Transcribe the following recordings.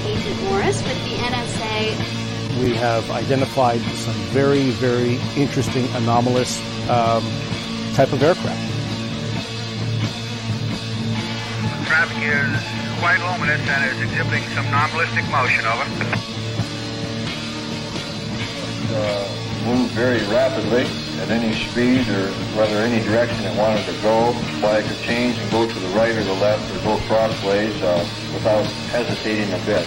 Agent Morris with the NSA. We have identified some very, very interesting anomalous type of aircraft. The traffic is quite luminous and is exhibiting some non-ballistic motion. Over. Move very rapidly at any speed or whether any direction it wanted to go. Why it could change and go to the right or the left or go crossways without hesitating a bit.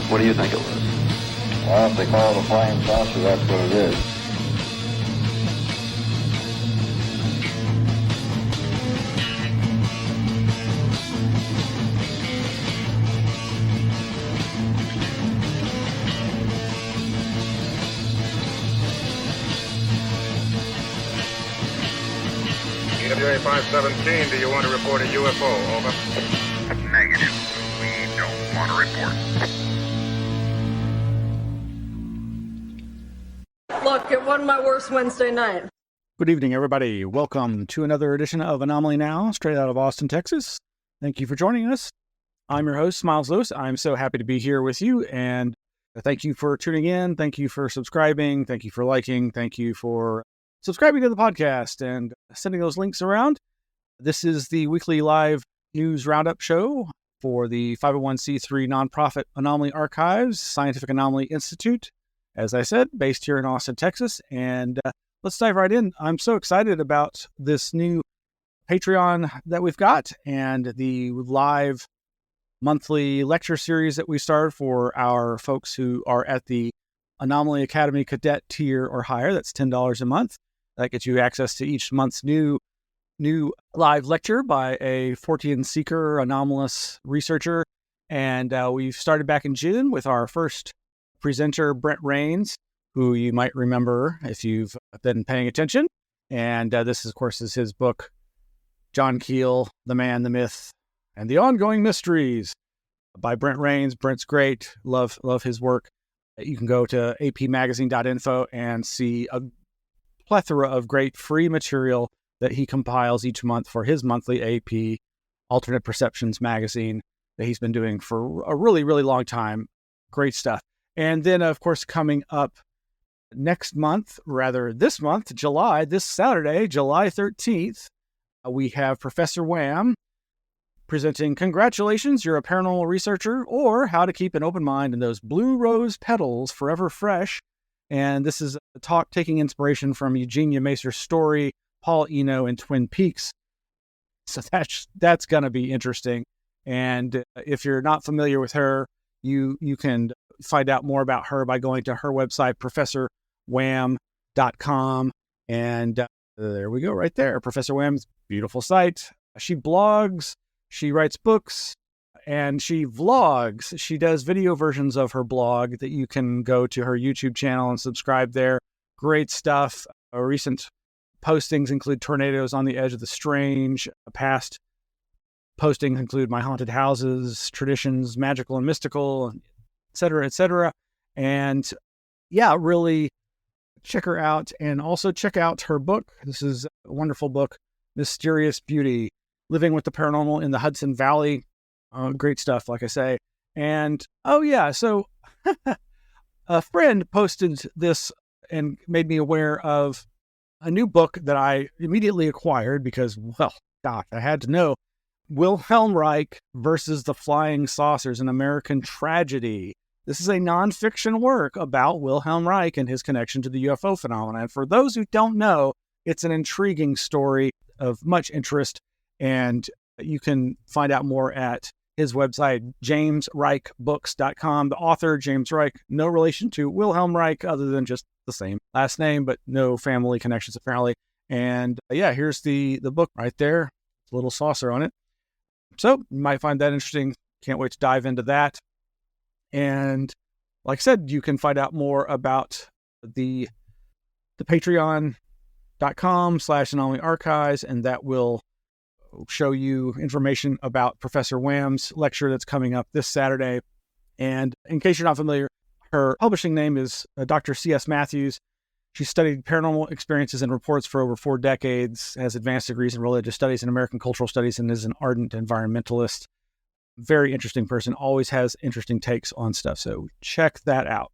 What do you think it was? Well, if they call it a flying saucer, that's what it is. EWA 517, do you want to report a UFO? Over. Negative. We don't want to report. Look, it wasn't my worst Wednesday night. Good evening, everybody. Welcome to another edition of Anomaly-NOW, straight out of Austin, Texas. Thank you for joining us. I'm your host, Miles Lewis. I'm so happy to be here with you, and thank you for tuning in. Thank you for subscribing. Thank you for liking. Thank you for subscribing to the podcast and sending those links around. This is the weekly live news roundup show for the 501c3 nonprofit Anomaly Archives Scientific Anomaly Institute. As I said, based here in Austin, Texas. And let's dive right in. I'm so excited about this new Patreon that we've got and the live monthly lecture series that we started for our folks who are at the Anomaly Academy Cadet tier or higher. That's $10 a month. That gets you access to each month's new live lecture by a Fortean seeker, anomalous researcher. And we've started back in June with our first presenter, Brent Rains, who you might remember if you've been paying attention. And this, of course, is his book, John Keel, The Man, the Myth, and the Ongoing Mysteries by Brent Rains. Brent's great. Love his work. You can go to apmagazine.info and see a plethora of great free material that he compiles each month for his monthly AP Alternate Perceptions magazine that he's been doing for a really, really long time. Great stuff. And then, of course, coming up next month, rather this month, this Saturday, July 13th, we have Professor WHAM presenting Congratulations, You're a Paranormal Researcher, or How to Keep an Open Mind in Those Blue Rose Petals Forever Fresh. And this is a talk taking inspiration from Eugenia Macer's story, Paul Eno in Twin Peaks. So that's going to be interesting. And if you're not familiar with her, you can find out more about her by going to her website, ProfessorWham.com. And there we go right there. Professor Wham's beautiful site. She blogs, she writes books, and she vlogs. She does video versions of her blog that you can go to her YouTube channel and subscribe there. Great stuff. Recent postings include tornadoes on the edge of the strange. Past postings include my haunted houses, traditions, magical and mystical, et cetera, et cetera. And yeah, really check her out, and also check out her book. This is a wonderful book, Mysterious Beauty, Living with the Paranormal in the Hudson Valley. Great stuff, like I say. And oh yeah, so a friend posted this and made me aware of a new book that I immediately acquired because, well, gosh, I had to know. Wilhelm Reich versus the Flying Saucers, an American Tragedy. This is a nonfiction work about Wilhelm Reich and his connection to the UFO phenomenon. And for those who don't know, it's an intriguing story of much interest, and you can find out more at his website, jamesreichbooks.com. The author, James Reich, no relation to Wilhelm Reich other than just the same last name, but no family connections apparently. And yeah, here's the book right there. A little saucer on it. So you might find that interesting. Can't wait to dive into that. And like I said, you can find out more about the patreon.com/Anomaly Archives, and that will show you information about Professor Wham's lecture that's coming up this Saturday. And in case you're not familiar, her publishing name is Dr. C.S. Matthews. She studied paranormal experiences and reports for over 4 decades, has advanced degrees in religious studies and American cultural studies, and is an ardent environmentalist. Very interesting person, always has interesting takes on stuff. So check that out.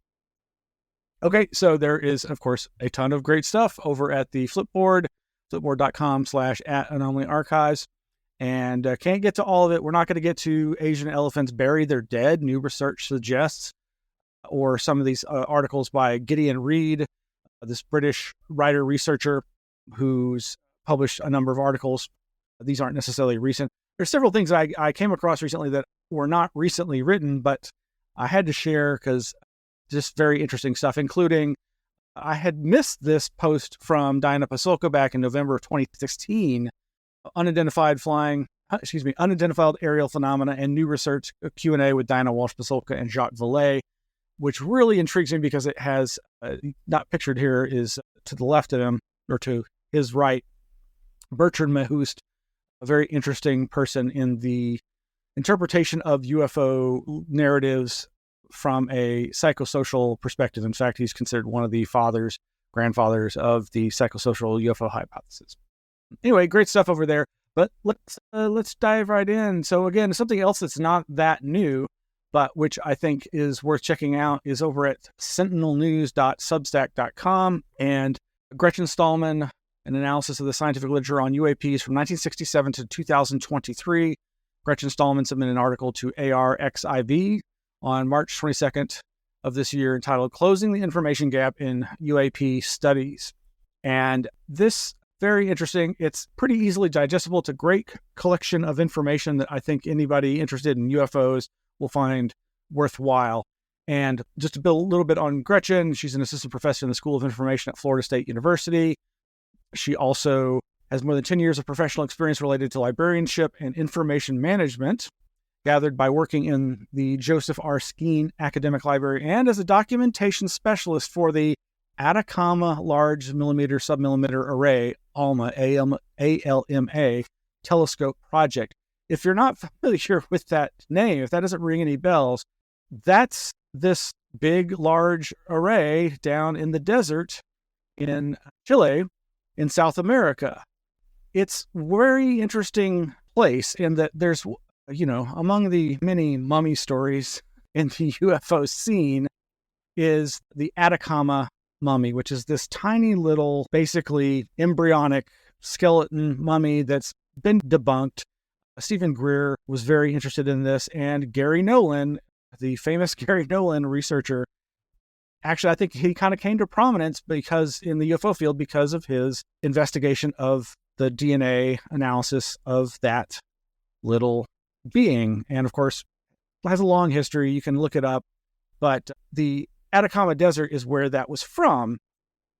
Okay, so there is, of course, a ton of great stuff over at the Flipboard, flipboard.com/@Anomaly Archives. And can't get to all of it. We're not going to get to Asian elephants bury their dead, new research suggests, or some of these articles by Gideon Reed, this British writer researcher who's published a number of articles. These aren't necessarily recent. There's several things I came across recently that were not recently written, but I had to share because just very interesting stuff, including I had missed this post from Diana Pasulka back in November of 2016, unidentified aerial phenomena and new research Q&A with Diana Walsh-Pasulka and Jacques Vallée, which really intrigues me because it has, not pictured here, is to the left of him, or to his right, Bertrand Mahoost, a very interesting person in the interpretation of UFO narratives from a psychosocial perspective. In fact, he's considered one of the grandfathers of the psychosocial UFO hypothesis. Anyway, great stuff over there, but let's dive right in. So again, something else that's not that new, but which I think is worth checking out, is over at sentinelnews.substack.com, and Gretchen Stallman, an analysis of the scientific literature on UAPs from 1967 to 2023. Gretchen Stallman submitted an article to ARXIV on March 22nd of this year entitled Closing the Information Gap in UAP Studies. And this, very interesting. It's pretty easily digestible. It's a great collection of information that I think anybody interested in UFOs will find worthwhile. And just to build a little bit on Gretchen, she's an assistant professor in the School of Information at Florida State University. She also has more than 10 years of professional experience related to librarianship and information management, gathered by working in the Joseph R. Skeen Academic Library and as a documentation specialist for the Atacama Large Millimeter Submillimeter Array, ALMA, ALMA, Telescope Project. If you're not familiar with that name, if that doesn't ring any bells, that's this big, large array down in the desert in Chile, in South America. It's a very interesting place in that there's, among the many mummy stories in the UFO scene is the Atacama mummy, which is this tiny little, basically embryonic skeleton mummy that's been debunked. Stephen Greer was very interested in this, and Garry Nolan, the famous Garry Nolan researcher, actually, I think he kind of came to prominence because in the UFO field because of his investigation of the DNA analysis of that little being. And of course, it has a long history. You can look it up. But the Atacama Desert is where that was from.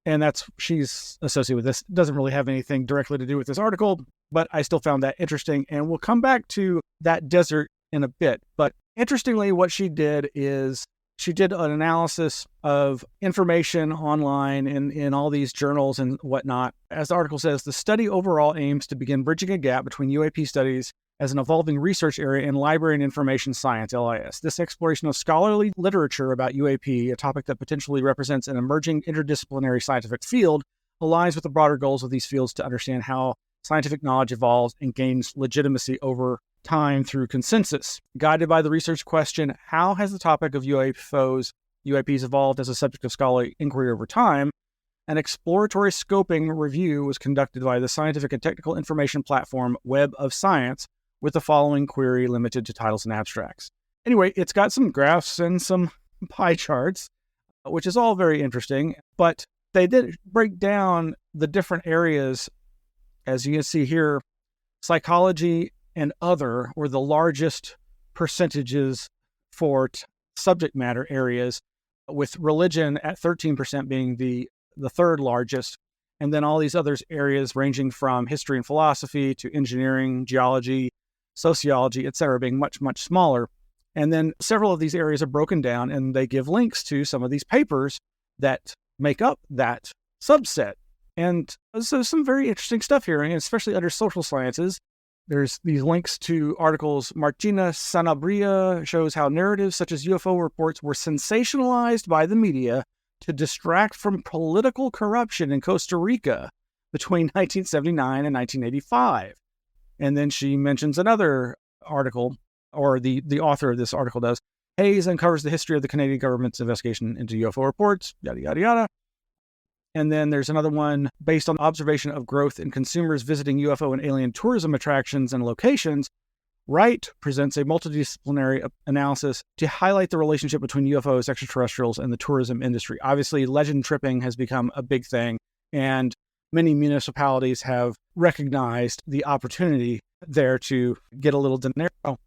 And she's associated with this. It doesn't really have anything directly to do with this article, but I still found that interesting. And we'll come back to that desert in a bit. But interestingly, what she did is she did an analysis of information online in all these journals and whatnot. As the article says, the study overall aims to begin bridging a gap between UAP studies as an evolving research area in library and information science, LIS. This exploration of scholarly literature about UAP, a topic that potentially represents an emerging interdisciplinary scientific field, aligns with the broader goals of these fields to understand how scientific knowledge evolves and gains legitimacy over time through consensus. Guided by the research question, how has the topic of UAPs evolved as a subject of scholarly inquiry over time? An exploratory scoping review was conducted by the scientific and technical information platform Web of Science, with the following query limited to titles and abstracts. Anyway, it's got some graphs and some pie charts, which is all very interesting, but they did break down the different areas. As you can see here, psychology and other were the largest percentages for subject matter areas, with religion at 13% being the third largest, and then all these other areas ranging from history and philosophy to engineering, geology, sociology, etc., being much, much smaller. And then several of these areas are broken down, and they give links to some of these papers that make up that subset. And so some very interesting stuff here, and especially under social sciences. There's these links to articles. Martina Sanabria shows how narratives such as UFO reports were sensationalized by the media to distract from political corruption in Costa Rica between 1979 and 1985. And then she mentions another article or the author of this article does. Hayes uncovers the history of the Canadian government's investigation into UFO reports, yada, yada, yada. And then there's another one based on observation of growth in consumers visiting UFO and alien tourism attractions and locations. Wright presents a multidisciplinary analysis to highlight the relationship between UFOs, extraterrestrials, and the tourism industry. Obviously, legend tripping has become a big thing, and many municipalities have recognized the opportunity there to get a little dinero.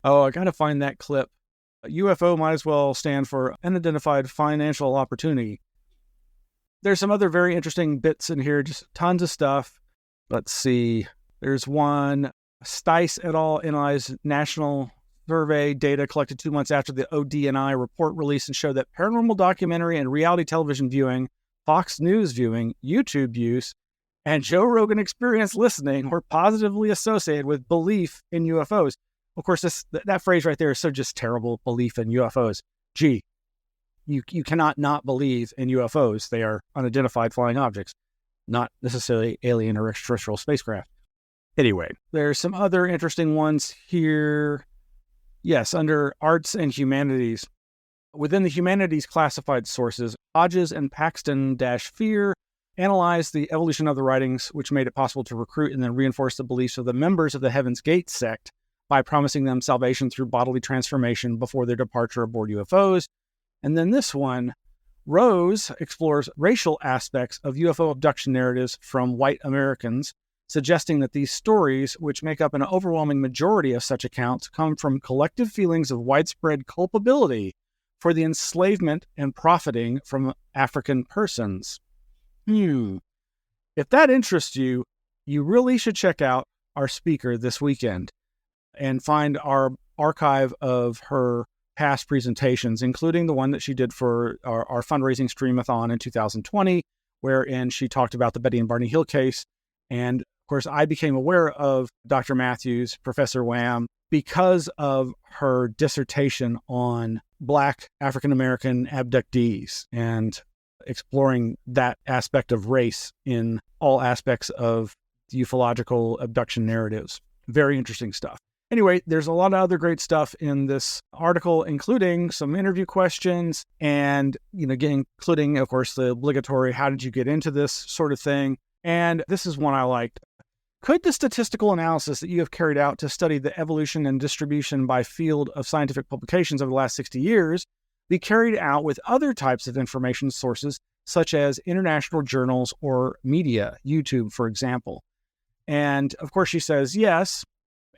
Oh, I got to find that clip. UFO might as well stand for unidentified financial opportunity. There's some other very interesting bits in here, just tons of stuff. Let's see. There's one. Stice et al. Analyzed national survey data collected 2 months after the ODNI report release and showed that paranormal documentary and reality television viewing, Fox News viewing, YouTube use, and Joe Rogan Experience listening were positively associated with belief in UFOs. Of course, that phrase right there is so just terrible, belief in UFOs. Gee, you cannot not believe in UFOs. They are unidentified flying objects, not necessarily alien or extraterrestrial spacecraft. Anyway, there's some other interesting ones here. Yes, under arts and humanities. Within the humanities classified sources, Hodges and Paxton-Fear analyzed the evolution of the writings, which made it possible to recruit and then reinforce the beliefs of the members of the Heaven's Gate sect by promising them salvation through bodily transformation before their departure aboard UFOs. And then this one, Rose explores racial aspects of UFO abduction narratives from white Americans, suggesting that these stories, which make up an overwhelming majority of such accounts, come from collective feelings of widespread culpability for the enslavement and profiting from African persons. If that interests you, you really should check out our speaker this weekend and find our archive of her past presentations, including the one that she did for our fundraising streamathon in 2020, wherein she talked about the Betty and Barney Hill case. And of course, I became aware of Dr. Matthews, Professor WHAM, because of her dissertation on Black African-American abductees and exploring that aspect of race in all aspects of the ufological abduction narratives. Very interesting stuff. Anyway, there's a lot of other great stuff in this article, including some interview questions and, again, including, of course, the obligatory, how did you get into this sort of thing? And this is one I liked. Could the statistical analysis that you have carried out to study the evolution and distribution by field of scientific publications over the last 60 years be carried out with other types of information sources, such as international journals or media, YouTube, for example? And of course, she says yes.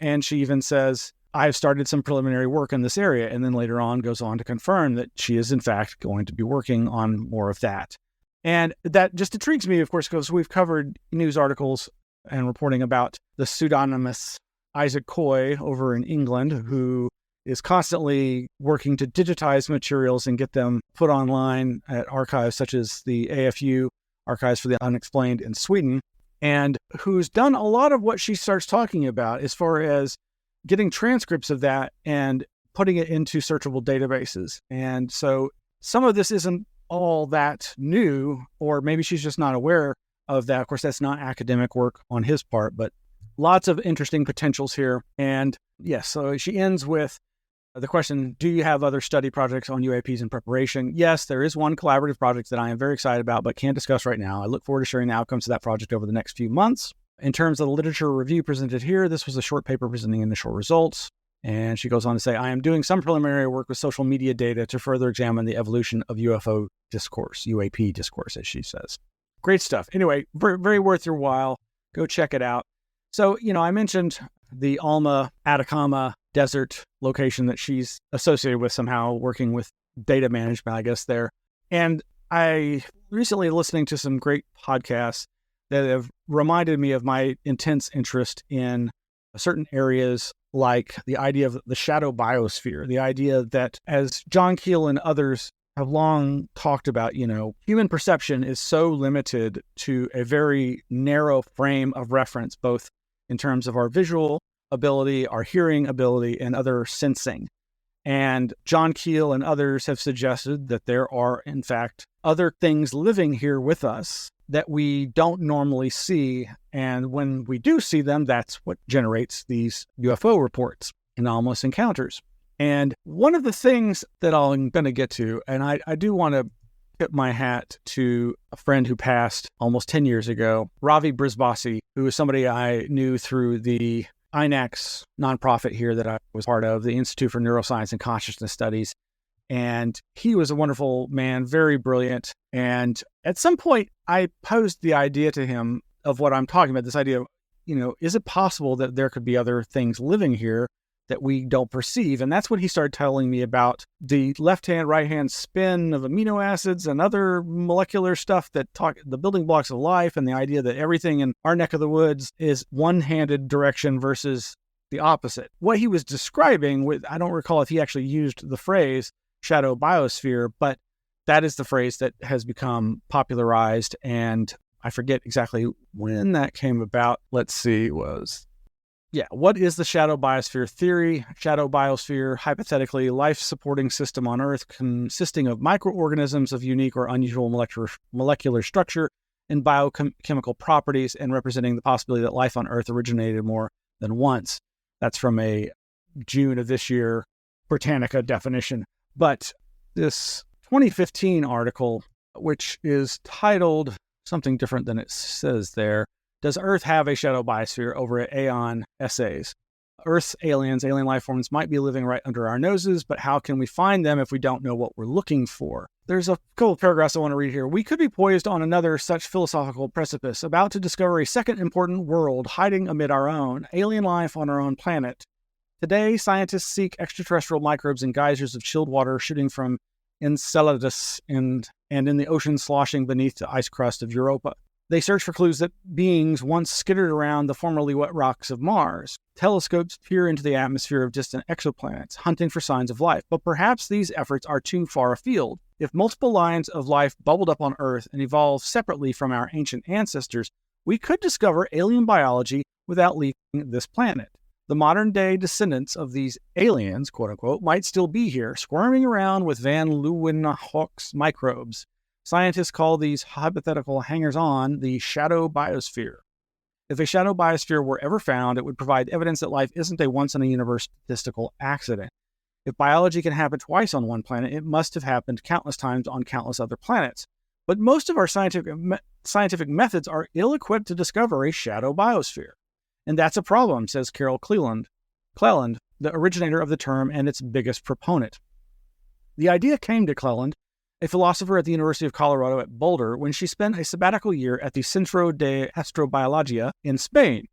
And she even says, I've started some preliminary work in this area, and then later on goes on to confirm that she is in fact going to be working on more of that. And that just intrigues me, of course, because we've covered news articles and reporting about the pseudonymous Isaac Coy over in England, who is constantly working to digitize materials and get them put online at archives such as the AFU, Archives for the Unexplained in Sweden, and who's done a lot of what she starts talking about as far as getting transcripts of that and putting it into searchable databases. And so some of this isn't all that new, or maybe she's just not aware of that. Of course, that's not academic work on his part, but lots of interesting potentials here. And yes, so she ends with the question, do you have other study projects on UAPs in preparation? Yes, there is one collaborative project that I am very excited about, but can't discuss right now. I look forward to sharing the outcomes of that project over the next few months. In terms of the literature review presented here, this was a short paper presenting initial results. And she goes on to say, I am doing some preliminary work with social media data to further examine the evolution of UFO discourse, UAP discourse, as she says. Great stuff. Anyway, very, very worth your while. Go check it out. So, I mentioned the Alma Atacama desert location that she's associated with somehow, working with data management, I guess, there. And I recently listening to some great podcasts that have reminded me of my intense interest in certain areas, like the idea of the shadow biosphere, the idea that, as John Keel and others have long talked about, human perception is so limited to a very narrow frame of reference, both in terms of our visual ability, our hearing ability, and other sensing. And John Keel and others have suggested that there are, in fact, other things living here with us that we don't normally see. And when we do see them, that's what generates these UFO reports. anomalous encounters. And one of the things that I'm going to get to, and I do want to tip my hat to a friend who passed almost 10 years ago, Ravi Brisbasi, who is somebody I knew through the INAX nonprofit here that I was part of, the Institute for Neuroscience and Consciousness Studies. And he was a wonderful man, very brilliant. And at some point, I posed the idea to him of what I'm talking about, this idea of, is it possible that there could be other things living here that we don't perceive? And that's when he started telling me about the left-hand, right-hand spin of amino acids and other molecular stuff that talk the building blocks of life, and the idea that everything in our neck of the woods is one-handed direction versus the opposite. What he was describing with, I don't recall if he actually used the phrase shadow biosphere, but that is the phrase that has become popularized, and I forget exactly when that came about. Let's see, what is the shadow biosphere theory? Shadow biosphere, hypothetically, life-supporting system on Earth consisting of microorganisms of unique or unusual molecular structure and biochemical properties, and representing the possibility that life on Earth originated more than once. That's from a June of this year Britannica definition. But this 2015 article, which is titled something different than it says there, Does Earth Have a Shadow Biosphere? Over at Aeon Essays. Earth's alien life forms might be living right under our noses, but how can we find them if we don't know what we're looking for? There's a couple of paragraphs I want to read here. We could be poised on another such philosophical precipice, about to discover a second important world hiding amid our own, alien life on our own planet. Today, scientists seek extraterrestrial microbes in geysers of chilled water shooting from Enceladus and in the ocean sloshing beneath the ice crust of Europa. They search for clues that beings once skittered around the formerly wet rocks of Mars. Telescopes peer into the atmosphere of distant exoplanets, hunting for signs of life. But perhaps these efforts are too far afield. If multiple lines of life bubbled up on Earth and evolved separately from our ancient ancestors, we could discover alien biology without leaving this planet. The modern-day descendants of these aliens, quote-unquote, might still be here, squirming around with Van Leeuwenhoek's microbes. Scientists call these hypothetical hangers-on the shadow biosphere. If a shadow biosphere were ever found, it would provide evidence that life isn't a once-in-a-universe statistical accident. If biology can happen twice on one planet, it must have happened countless times on countless other planets. But most of our scientific methods are ill-equipped to discover a shadow biosphere. And that's a problem, says Carol Cleland, the originator of the term and its biggest proponent. The idea came to Cleland, a philosopher at the University of Colorado at Boulder, when she spent a sabbatical year at the Centro de Astrobiología in Spain.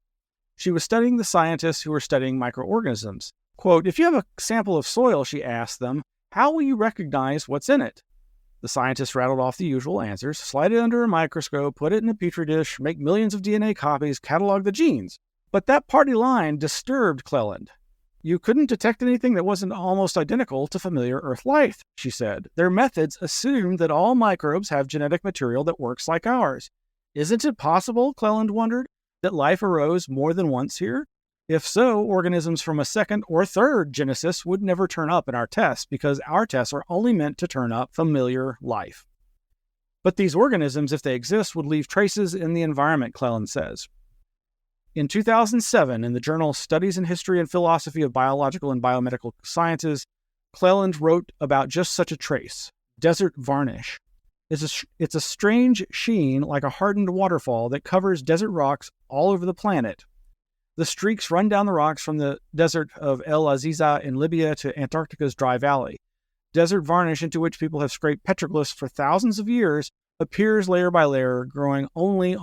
She was studying the scientists who were studying microorganisms. Quote, if you have a sample of soil, she asked them, how will you recognize what's in it? The scientists rattled off the usual answers: slide it under a microscope, put it in a petri dish, make millions of DNA copies, catalog the genes. But that party line disturbed Cleland. You couldn't detect anything that wasn't almost identical to familiar Earth life, she said. Their methods assumed that all microbes have genetic material that works like ours. Isn't it possible, Cleland wondered, that life arose more than once here? If so, organisms from a second or third genesis would never turn up in our tests, because our tests are only meant to turn up familiar life. But these organisms, if they exist, would leave traces in the environment, Cleland says. In 2007, in the journal Studies in History and Philosophy of Biological and Biomedical Sciences, Cleland wrote about just such a trace: desert varnish. It's a strange sheen like a hardened waterfall that covers desert rocks all over the planet. The streaks run down the rocks from the desert of El Aziza in Libya to Antarctica's Dry Valley. Desert varnish, into which people have scraped petroglyphs for thousands of years, appears layer by layer, growing only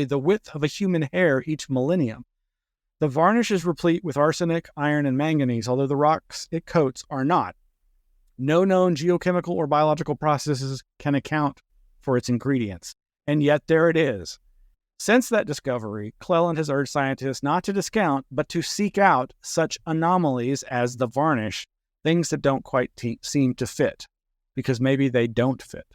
the width of a human hair each millennium. The varnish is replete with arsenic, iron, and manganese, although the rocks it coats are not. No known geochemical or biological processes can account for its ingredients. And yet there it is. Since that discovery, Cleland has urged scientists not to discount, but to seek out such anomalies as the varnish, things that don't quite seem to fit, because maybe they don't fit.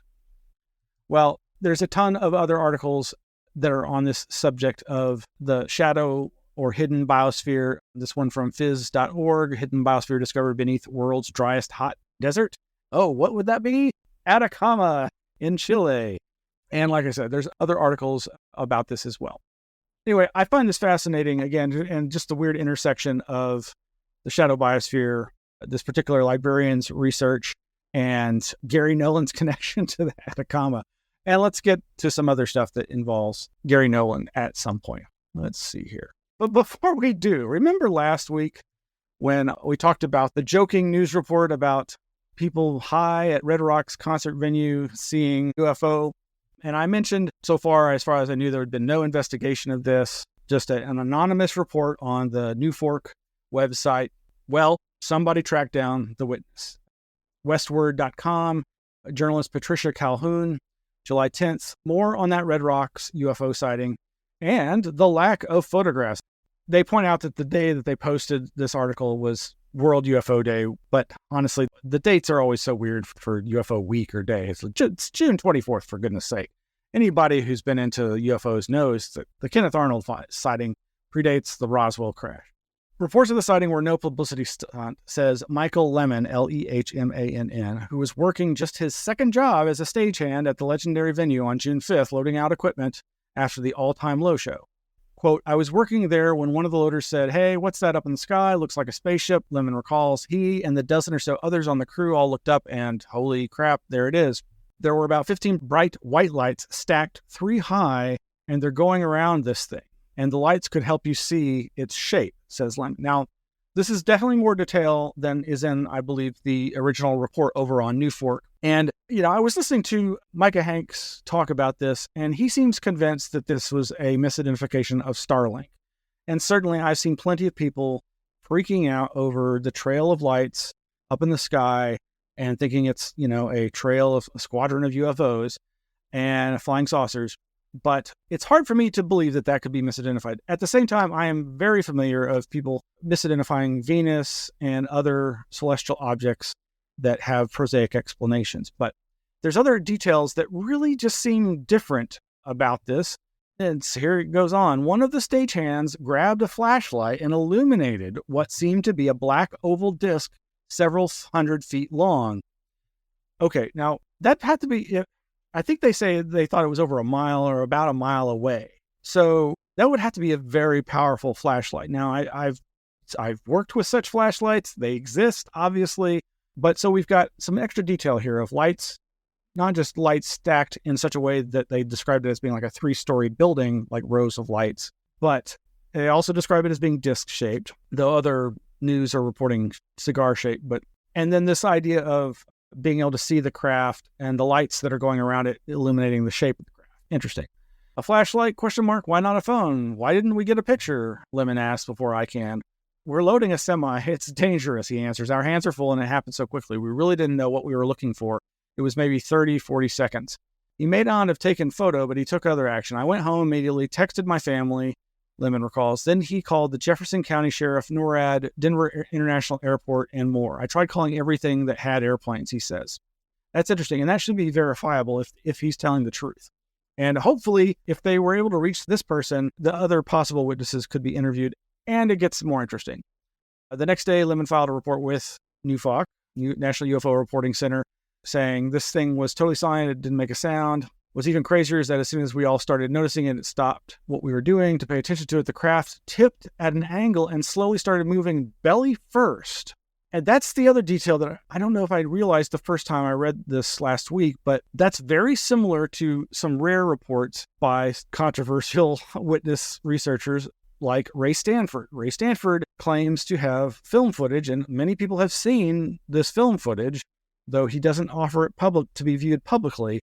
Well, there's a ton of other articles that are on this subject of the shadow or hidden biosphere. This one from phys.org, hidden biosphere discovered beneath world's driest hot desert. Oh, what would that be? Atacama in Chile. And like I said, there's other articles about this as well. Anyway, I find this fascinating, again, and just the weird intersection of the shadow biosphere, this particular librarian's research, and Garry Nolan's connection to the Atacama. And let's get to some other stuff that involves Garry Nolan at some point. Let's see here. But before we do, remember last week when we talked about the joking news report about people high at Red Rocks concert venue seeing UFO? And I mentioned so far as I knew, there had been no investigation of this, just an anonymous report on the New Fork website. Well, somebody tracked down the witness. Westword.com, journalist Patricia Calhoun, July 10th. More on that Red Rocks UFO sighting and the lack of photographs. They point out that the day that they posted this article was World UFO Day, but honestly, the dates are always so weird for UFO week or day. It's June 24th, for goodness sake. Anybody who's been into UFOs knows that the Kenneth Arnold sighting predates the Roswell crash. Reports of the sighting were no publicity stunt, says Michael Lehman, Lehmann, who was working just his second job as a stagehand at the legendary venue on June 5th, loading out equipment after the all-time low show. Quote, I was working there when one of the loaders said, hey, what's that up in the sky? Looks like a spaceship. Lehman recalls he and the dozen or so others on the crew all looked up and holy crap, there it is. There were about 15 bright white lights stacked 3 high, and they're going around this thing. And the lights could help you see its shape, says Lehman. Now, this is definitely more detail than is in, I believe, the original report over on New Fork. And, I was listening to Micah Hanks talk about this, and he seems convinced that this was a misidentification of Starlink. And certainly I've seen plenty of people freaking out over the trail of lights up in the sky and thinking it's, a trail of a squadron of UFOs and flying saucers. But it's hard for me to believe that that could be misidentified. At the same time, I am very familiar of people misidentifying Venus and other celestial objects that have prosaic explanations. But there's other details that really just seem different about this. And so here it goes on. One of the stagehands grabbed a flashlight and illuminated what seemed to be a black oval disc several hundred feet long. Okay, now that had to be... I think they say they thought it was over a mile or about a mile away. So that would have to be a very powerful flashlight. Now, I've worked with such flashlights. They exist, obviously. But so we've got some extra detail here of lights, not just lights stacked in such a way that they described it as being like a 3-story building, like rows of lights. But they also describe it as being disc-shaped, though other news are reporting cigar-shaped. And then this idea of being able to see the craft and the lights that are going around it, illuminating the shape of the craft. Interesting. A flashlight? ? Why not a phone? Why didn't we get a picture? Lemon asked before I can. We're loading a semi. It's dangerous, he answers. Our hands are full and it happened so quickly. We really didn't know what we were looking for. It was maybe 30, 40 seconds. He may not have taken photo, but he took other action. I went home immediately, texted my family, Lemon recalls. Then he called the Jefferson County Sheriff, NORAD, Denver International Airport, and more. I tried calling everything that had airplanes, he says. That's interesting, and that should be verifiable if he's telling the truth. And hopefully, if they were able to reach this person, the other possible witnesses could be interviewed, and it gets more interesting. The next day, Lemon filed a report with NUFOC, National UFO Reporting Center, saying this thing was totally silent, it didn't make a sound. What's even crazier is that as soon as we all started noticing it, it stopped what we were doing to pay attention to it. The craft tipped at an angle and slowly started moving belly first. And that's the other detail that I don't know if I realized the first time I read this last week, but that's very similar to some rare reports by controversial witness researchers like Ray Stanford. Ray Stanford claims to have film footage, and many people have seen this film footage, though he doesn't offer it to be viewed publicly.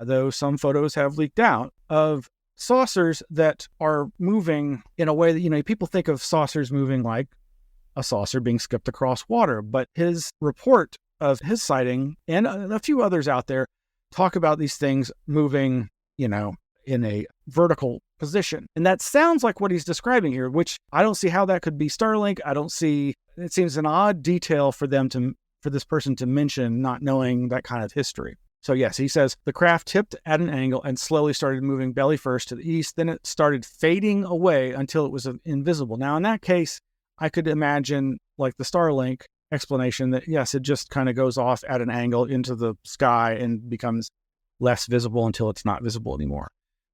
Though some photos have leaked out, of saucers that are moving in a way that, people think of saucers moving like a saucer being skipped across water. But his report of his sighting and a few others out there talk about these things moving, in a vertical position. And that sounds like what he's describing here, which I don't see how that could be Starlink. It seems an odd detail for this person to mention, not knowing that kind of history. So yes, he says the craft tipped at an angle and slowly started moving belly first to the east. Then it started fading away until it was invisible. Now, in that case, I could imagine like the Starlink explanation that, yes, it just kind of goes off at an angle into the sky and becomes less visible until it's not visible anymore.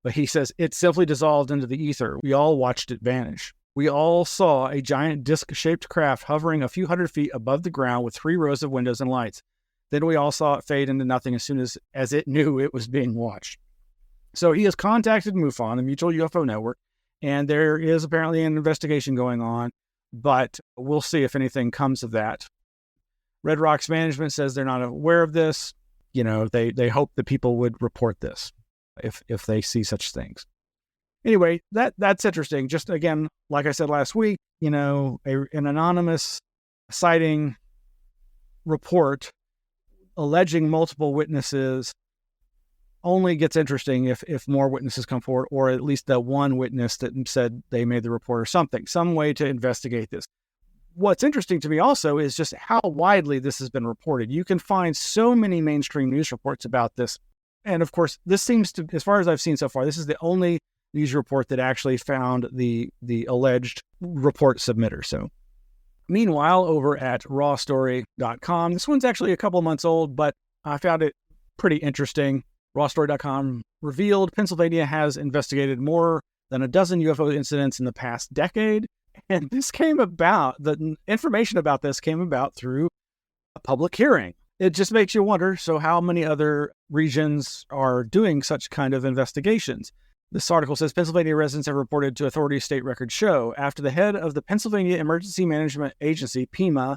But he says, it simply dissolved into the ether. We all watched it vanish. We all saw a giant disc-shaped craft hovering a few hundred feet above the ground with 3 rows of windows and lights. Then we all saw it fade into nothing as soon as it knew it was being watched. So he has contacted MUFON, the Mutual UFO Network, and there is apparently an investigation going on, but we'll see if anything comes of that. Red Rock's management says they're not aware of this. You know, they hope that people would report this if they see such things. Anyway, that's interesting. Just again, like I said last week, you know, an anonymous sighting report alleging multiple witnesses only gets interesting if more witnesses come forward, or at least that one witness that said they made the report or something, some way to investigate this. What's interesting to me also is just how widely this has been reported. You can find so many mainstream news reports about this. And of course, this seems to, as far as I've seen so far, this is the only news report that actually found the alleged report submitter. So meanwhile, over at rawstory.com, this one's actually a couple months old, but I found it pretty interesting. Rawstory.com revealed Pennsylvania has investigated more than a dozen UFO incidents in the past decade. And this came about, the information about this came about through a public hearing. It just makes you wonder, so how many other regions are doing such kind of investigations? This article says Pennsylvania residents have reported to authorities state records show after the head of the Pennsylvania Emergency Management Agency, PEMA,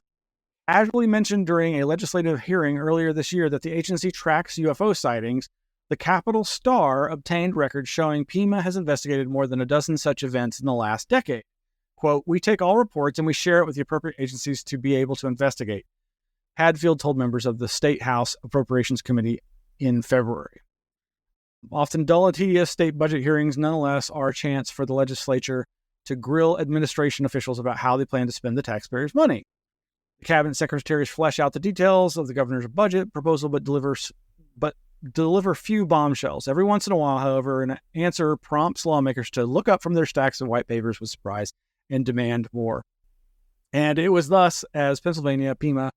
casually mentioned during a legislative hearing earlier this year that the agency tracks UFO sightings, the Capital Star obtained records showing PEMA has investigated more than a dozen such events in the last decade. Quote, we take all reports and we share it with the appropriate agencies to be able to investigate. Hadfield told members of the State House Appropriations Committee in February. Often dull and tedious, state budget hearings nonetheless are a chance for the legislature to grill administration officials about how they plan to spend the taxpayers' money. The cabinet secretaries flesh out the details of the governor's budget proposal, but deliver few bombshells. Every once in a while, however, an answer prompts lawmakers to look up from their stacks of white papers with surprise and demand more. And it was thus as Pennsylvania PEMA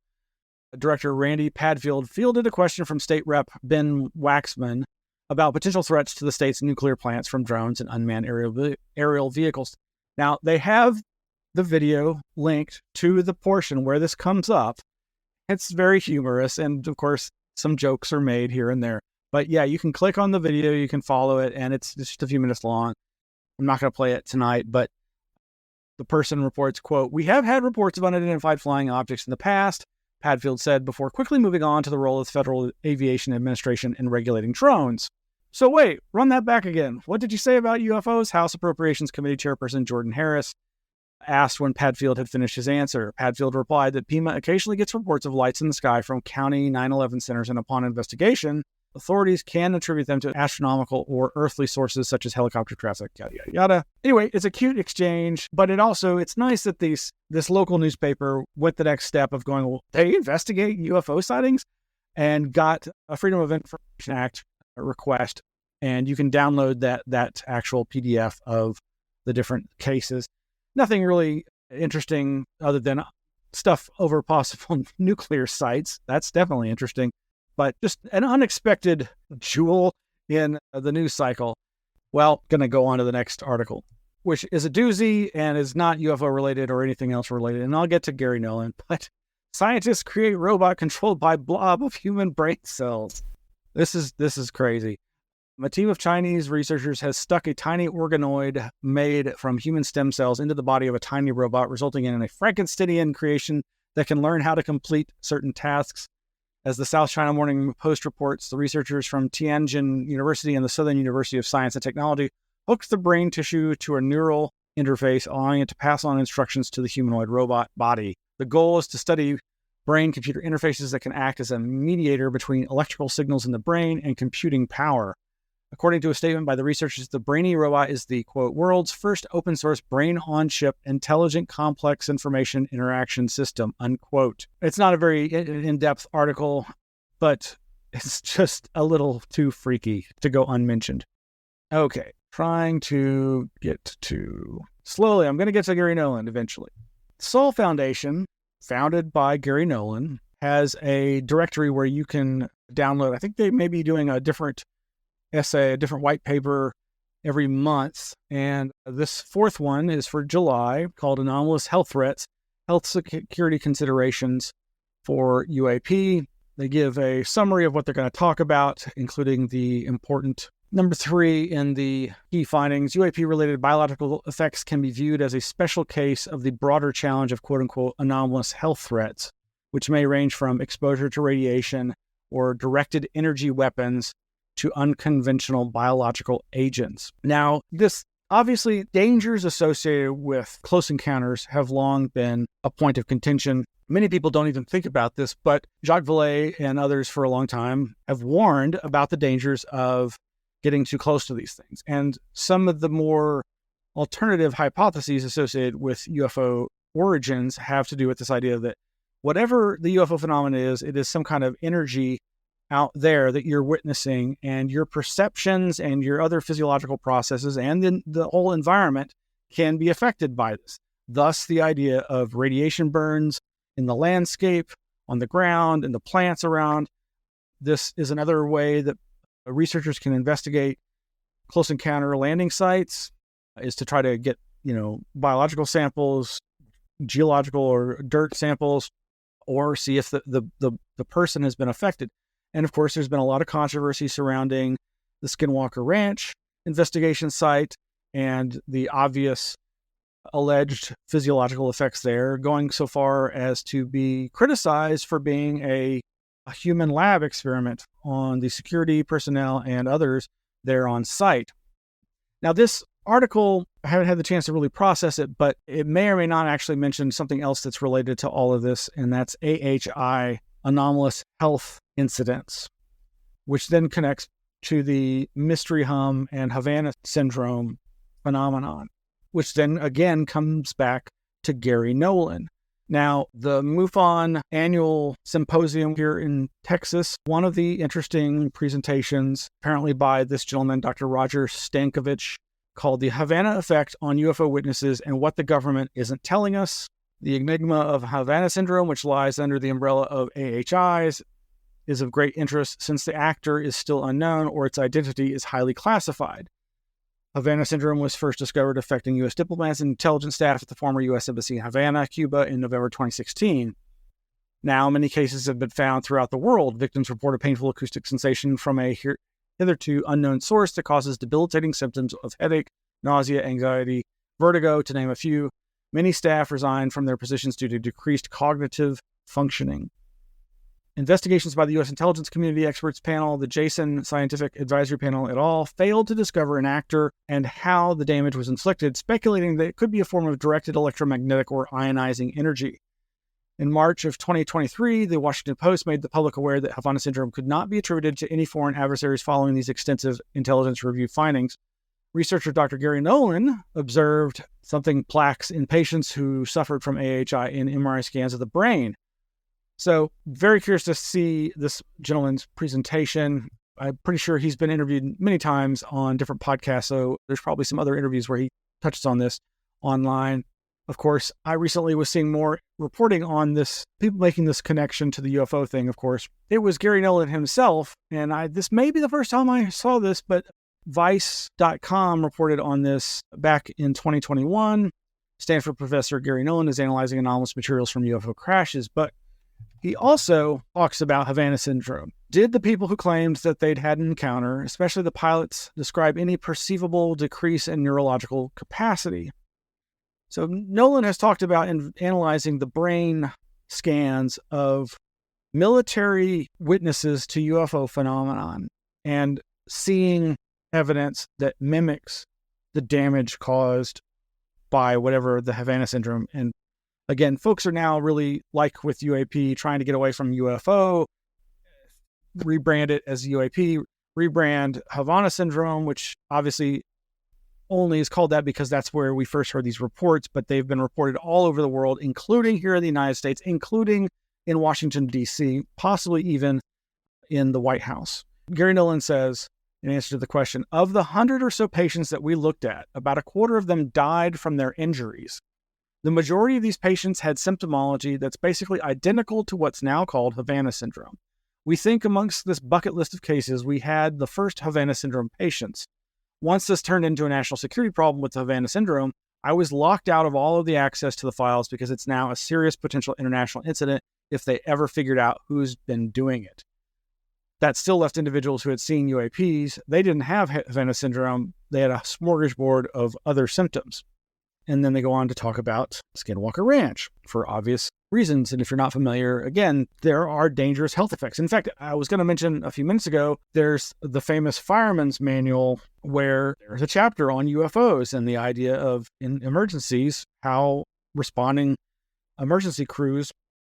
Director Randy Padfield fielded a question from State Rep Ben Waxman about potential threats to the state's nuclear plants from drones and unmanned aerial vehicles. Now, they have the video linked to the portion where this comes up. It's very humorous, and of course, some jokes are made here and there. But yeah, you can click on the video, you can follow it, and it's just a few minutes long. I'm not going to play it tonight, but the person reports, quote, we have had reports of unidentified flying objects in the past, Padfield said, before quickly moving on to the role of the Federal Aviation Administration in regulating drones. So wait, run that back again. What did you say about UFOs? House Appropriations Committee Chairperson Jordan Harris asked when Padfield had finished his answer. Padfield replied that PEMA occasionally gets reports of lights in the sky from county 9/11 centers, and upon investigation, authorities can attribute them to astronomical or earthly sources such as helicopter traffic, yada, yada, yada. Anyway, it's a cute exchange, but it's nice that this local newspaper went the next step of going, well, they investigate UFO sightings, and got a Freedom of Information Act request, and you can download that actual PDF of the different cases. Nothing really interesting other than stuff over possible nuclear sites. That's definitely interesting. But just an unexpected jewel in the news cycle. Well, going to go on to the next article, which is a doozy and is not UFO related or anything else related. And I'll get to Garry Nolan, but scientists create robot controlled by blob of human brain cells. This is crazy. A team of Chinese researchers has stuck a tiny organoid made from human stem cells into the body of a tiny robot, resulting in a Frankensteinian creation that can learn how to complete certain tasks. As the South China Morning Post reports, the researchers from Tianjin University and the Southern University of Science and Technology hooked the brain tissue to a neural interface, allowing it to pass on instructions to the humanoid robot body. The goal is to study brain-computer interfaces that can act as a mediator between electrical signals in the brain and computing power. According to a statement by the researchers, the brainy robot is the, quote, world's first open-source brain-on-chip intelligent complex information interaction system, unquote. It's not a very in-depth article, but it's just a little too freaky to go unmentioned. Okay, trying to get to... Slowly, I'm going to get to Garry Nolan eventually. Soul Foundation, founded by Garry Nolan, has a directory where you can download. I think they may be doing a different essay, a different white paper every month. And this fourth one is for July, called Anomalous Health Threats, Health Security Considerations for UAP. They give a summary of what they're going to talk about, including the important number 3 in the key findings. UAP-related biological effects can be viewed as a special case of the broader challenge of quote-unquote anomalous health threats, which may range from exposure to radiation or directed energy weapons to unconventional biological agents. Now, this obviously dangers associated with close encounters have long been a point of contention. Many people don't even think about this, but Jacques Vallée and others for a long time have warned about the dangers of getting too close to these things. And some of the more alternative hypotheses associated with UFO origins have to do with this idea that whatever the UFO phenomenon is, it is some kind of energy out there that you're witnessing, and your perceptions and your other physiological processes and then the whole environment can be affected by this. Thus, the idea of radiation burns in the landscape, on the ground, and the plants around. This is another way that researchers can investigate close encounter landing sites, is to try to get, biological samples, geological or dirt samples, or see if the person has been affected. And of course, there's been a lot of controversy surrounding the Skinwalker Ranch investigation site and the obvious alleged physiological effects there, going so far as to be criticized for being a human lab experiment on the security personnel and others there on site. Now, this article, I haven't had the chance to really process it, but it may or may not actually mention something else that's related to all of this, and that's AHI, anomalous health incidents, which then connects to the mystery hum and Havana syndrome phenomenon, which then again comes back to Garry Nolan. Now, the MUFON annual symposium here in Texas, one of the interesting presentations, apparently by this gentleman, Dr. Roger Stankovich, called The Havana Effect on UFO Witnesses and What the Government Isn't Telling Us. The enigma of Havana syndrome, which lies under the umbrella of AHIs, is of great interest since the actor is still unknown or its identity is highly classified. Havana syndrome was first discovered affecting U.S. diplomats and intelligence staff at the former U.S. Embassy in Havana, Cuba, in November 2016. Now, many cases have been found throughout the world. Victims report a painful acoustic sensation from a hitherto unknown source that causes debilitating symptoms of headache, nausea, anxiety, vertigo, to name a few. Many staff resigned from their positions due to decreased cognitive functioning. Investigations by the U.S. Intelligence Community Experts Panel, the Jason Scientific Advisory Panel et al. Failed to discover an actor and how the damage was inflicted, speculating that it could be a form of directed electromagnetic or ionizing energy. In March of 2023, the Washington Post made the public aware that Havana syndrome could not be attributed to any foreign adversaries following these extensive intelligence review findings. Researcher Dr. Garry Nolan observed something plaques in patients who suffered from AHI in MRI scans of the brain. So very curious to see this gentleman's presentation. I'm pretty sure he's been interviewed many times on different podcasts, so there's probably some other interviews where he touches on this online. Of course, I recently was seeing more reporting on this, people making this connection to the UFO thing, of course. It was Garry Nolan himself, and this may be the first time I saw this, but Vice.com reported on this back in 2021. Stanford professor Garry Nolan is analyzing anomalous materials from UFO crashes, but he also talks about Havana syndrome. Did the people who claimed that they'd had an encounter, especially the pilots, describe any perceivable decrease in neurological capacity? So Nolan has talked about analyzing the brain scans of military witnesses to UFO phenomenon and seeing evidence that mimics the damage caused by whatever the Havana syndrome. And again, folks are now really, like with UAP, trying to get away from UFO, rebrand it as UAP, rebrand Havana syndrome, which obviously only is called that because that's where we first heard these reports, but they've been reported all over the world, including here in the United States, including in Washington, D.C., possibly even in the White House. Garry Nolan says, in answer to the question, of the 100 or so patients that we looked at, about a quarter of them died from their injuries. The majority of these patients had symptomology that's basically identical to what's now called Havana syndrome. We think amongst this bucket list of cases, we had the first Havana syndrome patients. once this turned into a national security problem with the Havana syndrome, I was locked out of all of the access to the files because it's now a serious potential international incident if they ever figured out who's been doing it. That still left individuals who had seen UAPs. They didn't have Havana syndrome. They had a smorgasbord of other symptoms. And then they go on to talk about Skinwalker Ranch for obvious reasons. And if you're not familiar, again, there are dangerous health effects. In fact, I was going to mention a few minutes ago, there's the famous fireman's manual where there's a chapter on UFOs and the idea of, in emergencies, how responding emergency crews,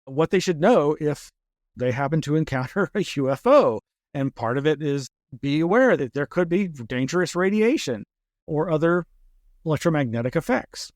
what they should know if they happen to encounter a UFO. And part of it is be aware that there could be dangerous radiation or other electromagnetic effects.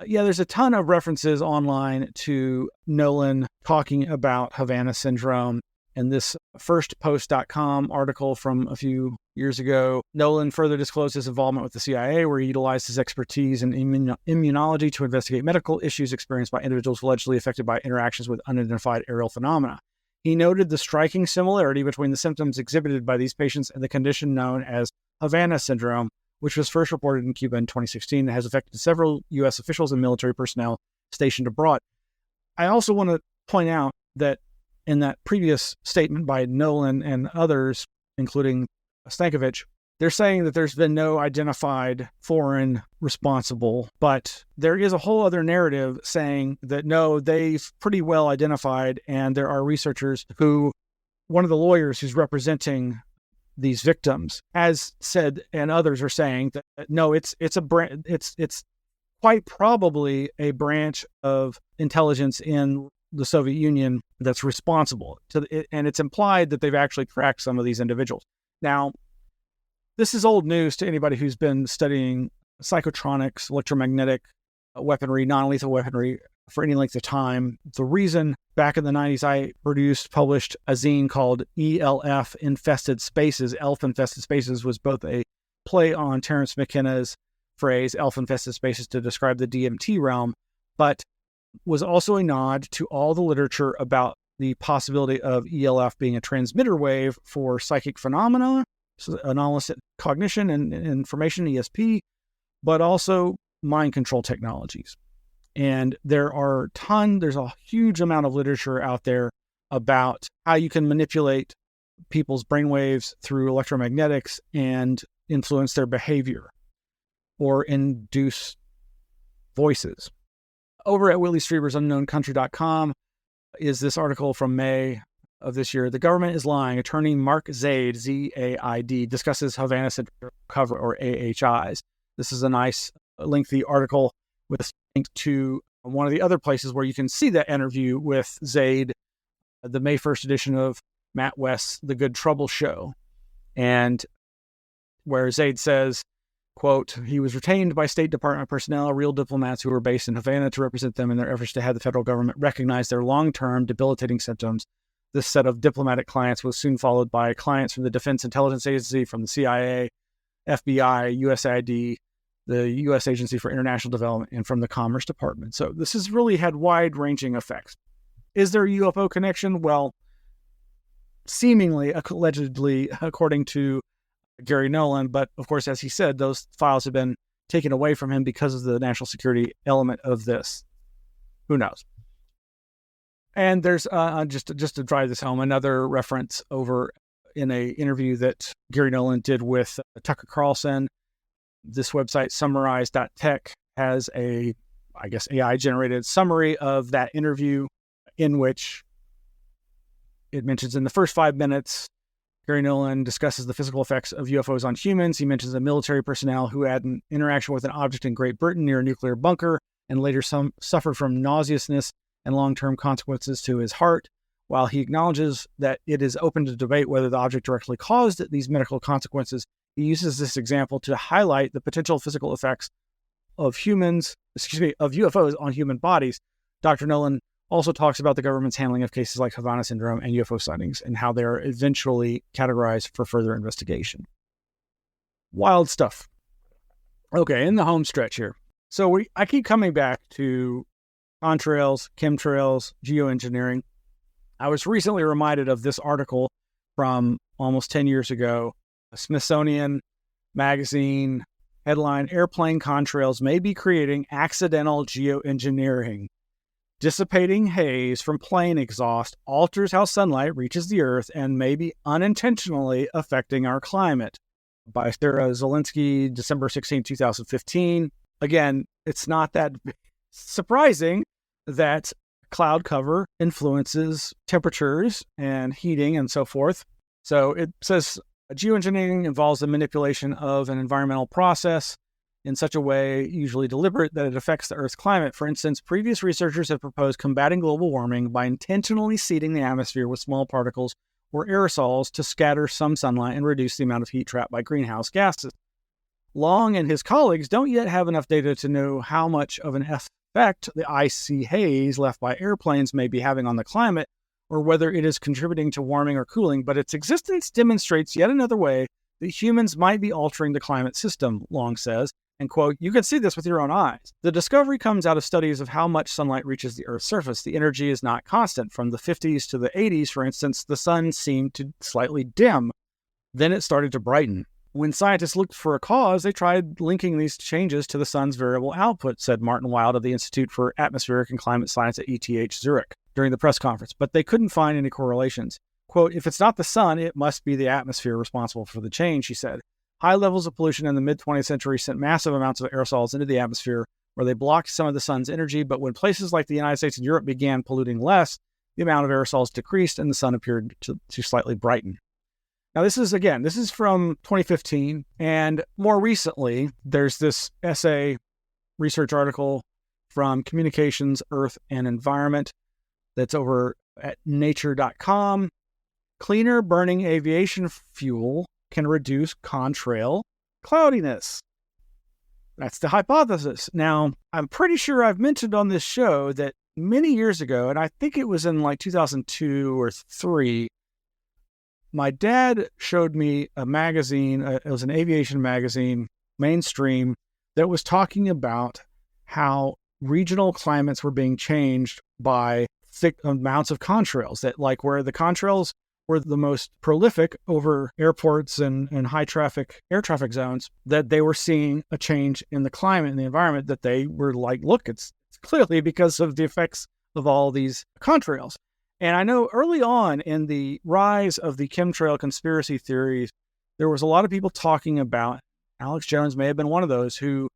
Yeah, there's a ton of references online to Nolan talking about Havana syndrome. And this firstpost.com article from a few years ago, Nolan further disclosed his involvement with the CIA, where he utilized his expertise in immunology to investigate medical issues experienced by individuals allegedly affected by interactions with unidentified aerial phenomena. He noted the striking similarity between the symptoms exhibited by these patients and the condition known as Havana syndrome, which was first reported in Cuba in 2016 and has affected several U.S. officials and military personnel stationed abroad. I also want to point out that in that previous statement by Nolan and others, including Stankovic, they're saying that there's been no identified foreign responsible, but there is a whole other narrative saying that no, they've pretty well identified, and there are researchers who, one of the lawyers who's representing these victims has said, and others are saying that no, it's quite probably a branch of intelligence in the Soviet Union that's responsible to it, and it's implied that they've actually tracked some of these individuals. Now, this is old news to anybody who's been studying psychotronics, electromagnetic weaponry, non-lethal weaponry for any length of time. The reason back in the 90s I published a zine called ELF Infested Spaces. Elf Infested Spaces was both a play on Terence McKenna's phrase, Elf Infested Spaces, to describe the DMT realm, but was also a nod to all the literature about the possibility of ELF being a transmitter wave for psychic phenomena, so anomalous cognition and information, ESP, but also mind control technologies. And there's a huge amount of literature out there about how you can manipulate people's brainwaves through electromagnetics and influence their behavior or induce voices. Over at Willie Strieber's UnknownCountry.com is this article from May of this year. The government is lying. Attorney Mark Zaid, Z-A-I-D, discusses Havana syndrome cover, or AHIs. This is a nice, lengthy article with a link to one of the other places where you can see that interview with Zaid, the May 1st edition of Matt West's The Good Trouble Show. And where Zaid says, quote, he was retained by State Department personnel, real diplomats who were based in Havana, to represent them in their efforts to have the federal government recognize their long-term debilitating symptoms. This set of diplomatic clients was soon followed by clients from the Defense Intelligence Agency, from the CIA, FBI, USAID, the U.S. Agency for International Development, and from the Commerce Department. So this has really had wide-ranging effects. Is there a UFO connection? Well, seemingly, allegedly, according to Garry Nolan, but of course, as he said, those files have been taken away from him because of the national security element of this. Who knows? And there's, just to drive this home, another reference over in a interview that Garry Nolan did with Tucker Carlson. This website, summarize.tech, has a, I guess, AI-generated summary of that interview, in which it mentions in the first 5 minutes, Garry Nolan discusses the physical effects of UFOs on humans. He mentions a military personnel who had an interaction with an object in Great Britain near a nuclear bunker and later suffered from nauseousness and long-term consequences to his heart. While he acknowledges that it is open to debate whether the object directly caused these medical consequences, he uses this example to highlight the potential physical effects of UFOs on human bodies. Dr. Nolan also talks about the government's handling of cases like Havana syndrome and UFO sightings and how they are eventually categorized for further investigation. Wild stuff. Okay, in the home stretch here. So I keep coming back to contrails, chemtrails, geoengineering. I was recently reminded of this article from almost 10 years ago. A Smithsonian magazine headline, "Airplane Contrails May Be Creating Accidental Geoengineering. Dissipating haze from plane exhaust alters how sunlight reaches the Earth and may be unintentionally affecting our climate." By Sarah Zelinsky, December 16, 2015. Again, it's not that surprising that cloud cover influences temperatures and heating and so forth. So it says geoengineering involves the manipulation of an environmental process in such a way, usually deliberate, that it affects the Earth's climate. For instance, previous researchers have proposed combating global warming by intentionally seeding the atmosphere with small particles or aerosols to scatter some sunlight and reduce the amount of heat trapped by greenhouse gases. Long and his colleagues don't yet have enough data to know how much of an effect the icy haze left by airplanes may be having on the climate, or whether it is contributing to warming or cooling, but its existence demonstrates yet another way that humans might be altering the climate system, Long says. And quote, "You can see this with your own eyes. The discovery comes out of studies of how much sunlight reaches the Earth's surface. The energy is not constant. From the 50s to the 80s, for instance, the sun seemed to slightly dim. Then it started to brighten. When scientists looked for a cause, they tried linking these changes to the sun's variable output," said Martin Wild of the Institute for Atmospheric and Climate Science at ETH Zurich during the press conference, but they couldn't find any correlations. Quote, "If it's not the sun, it must be the atmosphere responsible for the change," she said. "High levels of pollution in the mid-20th century sent massive amounts of aerosols into the atmosphere where they blocked some of the sun's energy, but when places like the United States and Europe began polluting less, the amount of aerosols decreased and the sun appeared to slightly brighten." Now, this is from 2015, and more recently, there's this essay research article from Communications, Earth, and Environment that's over at nature.com. "Cleaner burning aviation fuel can reduce contrail cloudiness." That's the hypothesis. Now, I'm pretty sure I've mentioned on this show that many years ago, and I think it was in like 2002 or 3, my dad showed me a magazine. It was an aviation magazine, mainstream, that was talking about how regional climates were being changed by thick amounts of contrails, that like where the contrails were the most prolific over airports and high traffic air traffic zones, that they were seeing a change in the climate and the environment, that they were like, look, it's clearly because of the effects of all these contrails. And I know early on in the rise of the chemtrail conspiracy theories, there was a lot of people talking about, Alex Jones may have been one of those, who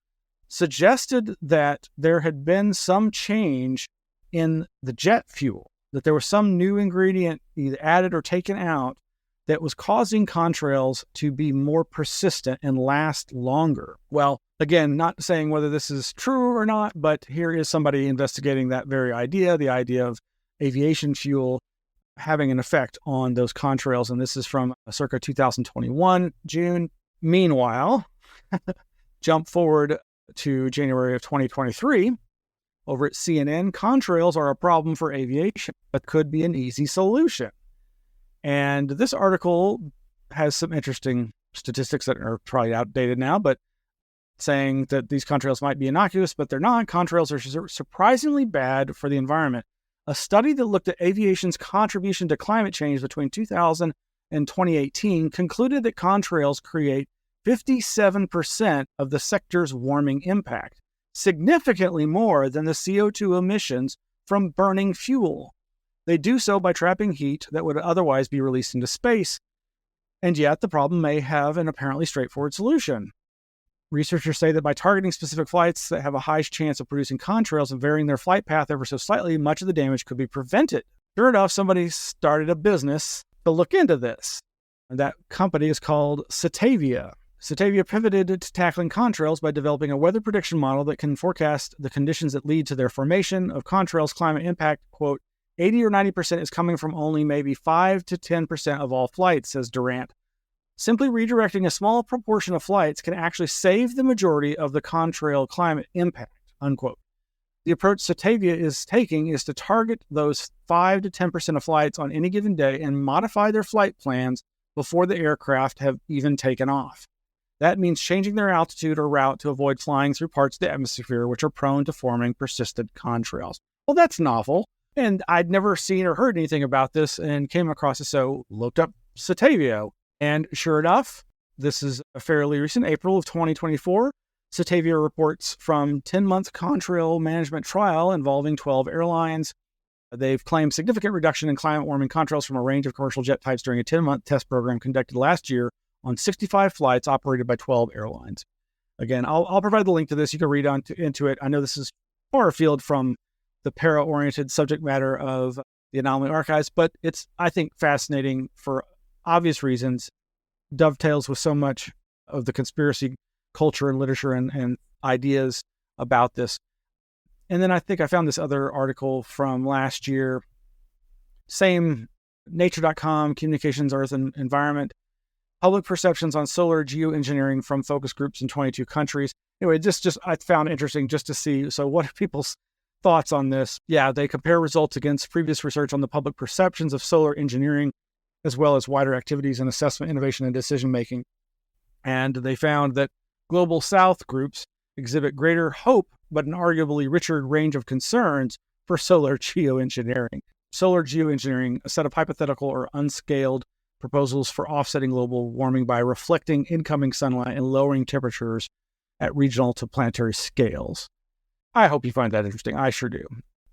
suggested that there had been some change in the jet fuel, that there was some new ingredient either added or taken out that was causing contrails to be more persistent and last longer. Well, again, not saying whether this is true or not, but here is somebody investigating that very idea, the idea of aviation fuel having an effect on those contrails. And this is from circa 2021, June. Meanwhile, jump forward to January of 2023, over at CNN, "Contrails are a problem for aviation, but could be an easy solution." And this article has some interesting statistics that are probably outdated now, but saying that these contrails might be innocuous, but they're not. Contrails are surprisingly bad for the environment. A study that looked at aviation's contribution to climate change between 2000 and 2018 concluded that contrails create 57% of the sector's warming impact, significantly more than the CO2 emissions from burning fuel. They do so by trapping heat that would otherwise be released into space, and yet the problem may have an apparently straightforward solution. Researchers say that by targeting specific flights that have a high chance of producing contrails and varying their flight path ever so slightly, much of the damage could be prevented. Sure enough, somebody started a business to look into this. And that company is called Cetavia. Cetavia pivoted to tackling contrails by developing a weather prediction model that can forecast the conditions that lead to their formation. Of contrails' climate impact, quote, 80 or 90% is coming from only maybe 5 to 10% of all flights, says Durant. Simply redirecting a small proportion of flights can actually save the majority of the contrail climate impact, unquote. The approach Cetavia is taking is to target those 5 to 10% of flights on any given day and modify their flight plans before the aircraft have even taken off. That means changing their altitude or route to avoid flying through parts of the atmosphere which are prone to forming persistent contrails. Well, that's novel, and I'd never seen or heard anything about this and came across it, so looked up Cetavia. And sure enough, This is a fairly recent, April of 2024. Satavia reports from 10-month contrail management trial involving 12 airlines. They've claimed significant reduction in climate warming contrails from a range of commercial jet types during a 10-month test program conducted last year on 65 flights operated by 12 airlines. Again, I'll provide the link to this. You can read into it. I know this is far afield from the para-oriented subject matter of the Anomaly Archives, but it's, I think, fascinating for obvious reasons. Dovetails with so much of the conspiracy culture and literature and ideas about this. And then I think I found this other article from last year, same nature.com, Communications, Earth and Environment, public perceptions on solar geoengineering from focus groups in 22 countries. Anyway, just I found it interesting just to see, so what are people's thoughts on this? Yeah, they compare results against previous research on the public perceptions of solar engineering, as well as wider activities in assessment, innovation, and decision-making. And they found that Global South groups exhibit greater hope, but an arguably richer range of concerns for solar geoengineering. Solar geoengineering, a set of hypothetical or unscaled proposals for offsetting global warming by reflecting incoming sunlight and lowering temperatures at regional to planetary scales. I hope you find that interesting. I sure do.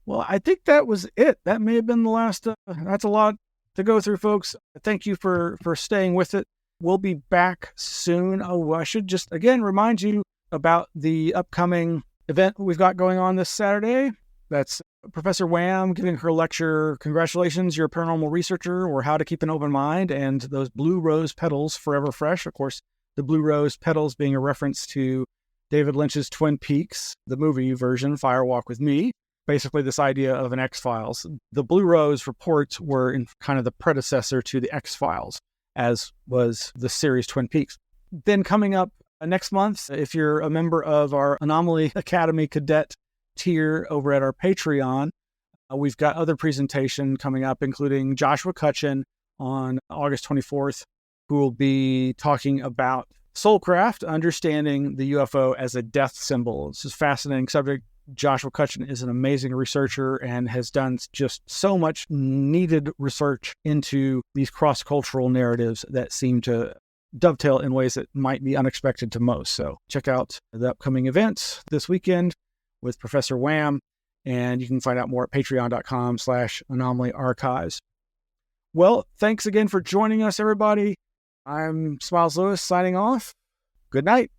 Well, I think that was it. That may have been the last. That's a lot to go through, folks. Thank you for staying with it. We'll be back soon. Oh, I should just, again, remind you about the upcoming event we've got going on this Saturday. That's Professor WHAM giving her lecture, Congratulations, You're a Paranormal Researcher, or How to Keep an Open Mind, and those blue rose petals forever fresh. Of course, the blue rose petals being a reference to David Lynch's Twin Peaks, the movie version, Fire Walk with Me. Basically, this idea of an X-Files. The Blue Rose reports were in kind of the predecessor to the X-Files, as was the series Twin Peaks. Then coming up next month, if you're a member of our Anomaly Academy Cadet tier over at our Patreon, we've got other presentation coming up, including Joshua Cutchin on August 24th, who will be talking about SoulCraft, understanding the UFO as a death symbol. This is a fascinating subject. Joshua Cutchin is an amazing researcher and has done just so much needed research into these cross-cultural narratives that seem to dovetail in ways that might be unexpected to most. So check out the upcoming events this weekend with Professor WHAM, and you can find out more at patreon.com/Anomaly Archives. Well, thanks again for joining us, everybody. I'm Smiles Lewis signing off. Good night.